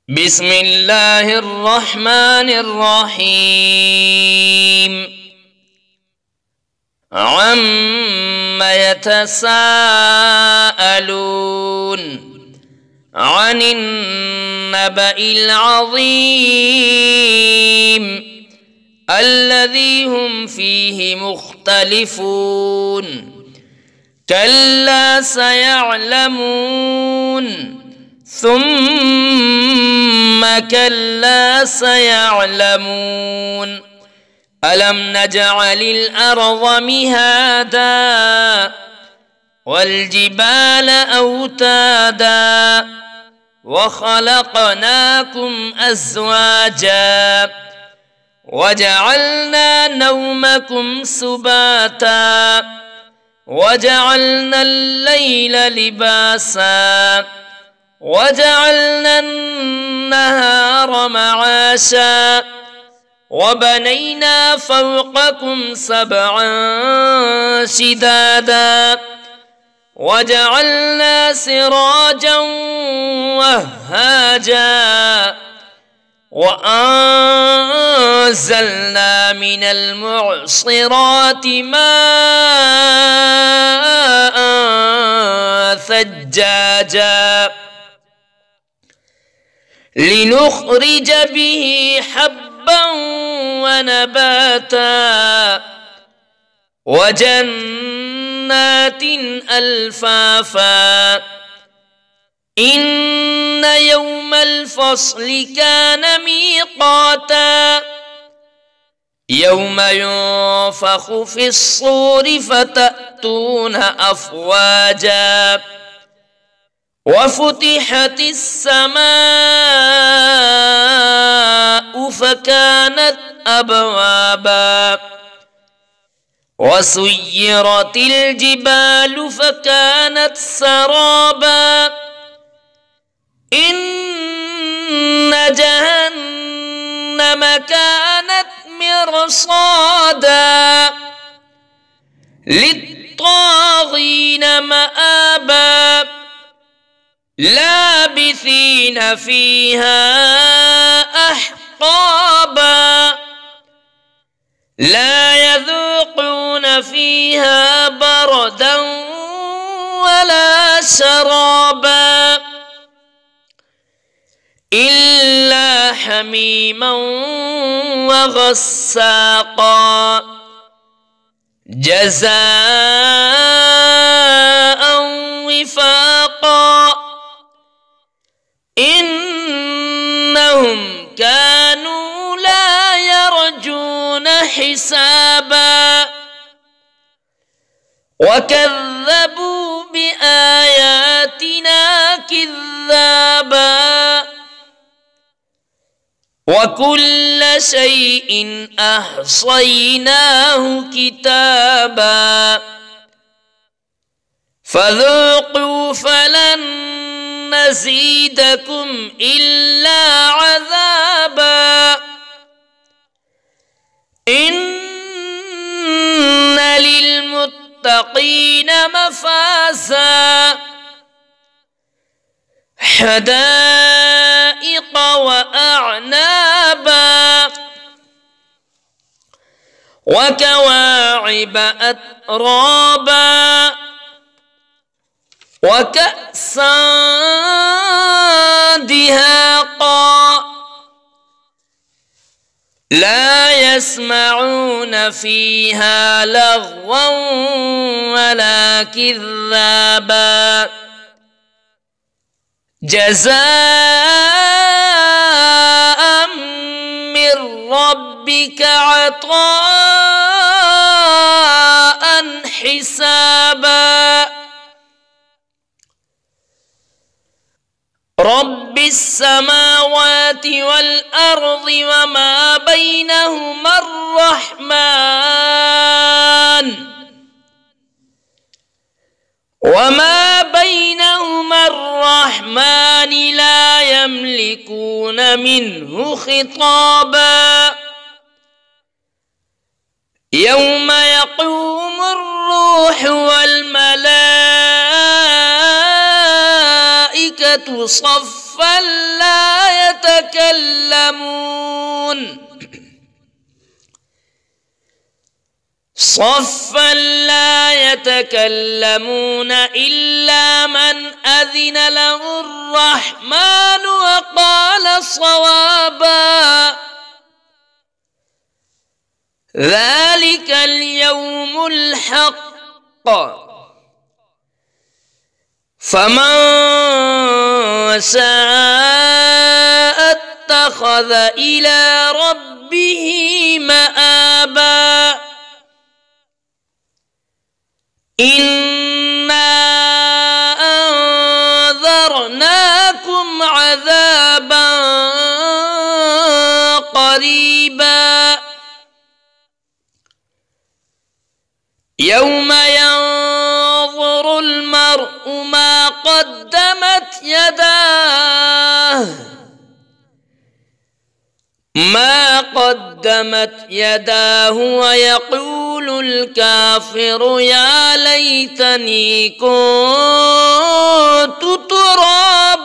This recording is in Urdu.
بسم الله الرحمن الرحيم عم يتساءلون عن النبأ العظيم الذي هم فيه مختلفون كلا سيعلمون ثم كلا سيعلمون ألم نجعل الأرض مهادا والجبال أوتادا وخلقناكم أزواجا وجعلنا نومكم سباتا وجعلنا الليل لباسا وجعلنا النهار معاشا وبنينا فوقكم سبعا شدادا وجعلنا سراجا وهاجا وأنزلنا من المعصرات ماء ثجاجا لنخرج به حبا ونباتا وجنات ألفافا إن يوم الفصل كان ميقاتا يوم ينفخ في الصور فتأتون أفواجا وفتحت السماء فكانت أبوابا وسيرت الجبال فكانت سرابا إن جهنم كانت مرصادا للطاغين مآبا لابثين فيها أحقابا لا يذوقون فيها بردا ولا شرابا إلا حميما وغساقا جزاء وفاقا إنهم كانوا لا يرجون حسابا وكذبوا بآياتنا كذابا وكل شيء أحصيناه كتابا فذوقوا فلن نزيدكم إلا عذابا إن للمتقين مفازا حدائق وأعنابا وكواعب أترابا وكأسا دهاقا لا يسمعون فيها لغوا ولا كذابا جزاء من ربك عطاء حسابا رب السماوات والأرض وما بينهما الرحمن لا يملكون منه خطابا يوم يقوم الروح والملائكة صفا لا يتكلمون صفا لا يتكلمون إلا من أذن له الرحمن وقال صوابا ذلك اليوم الحق فمن شاء اتخذ إلى ربه مآبا إنا أنذرناكم عذابا قريبا يوم ينظر المرء ما قدمت يداه ويقول الكافر يا ليتني كنت ترابا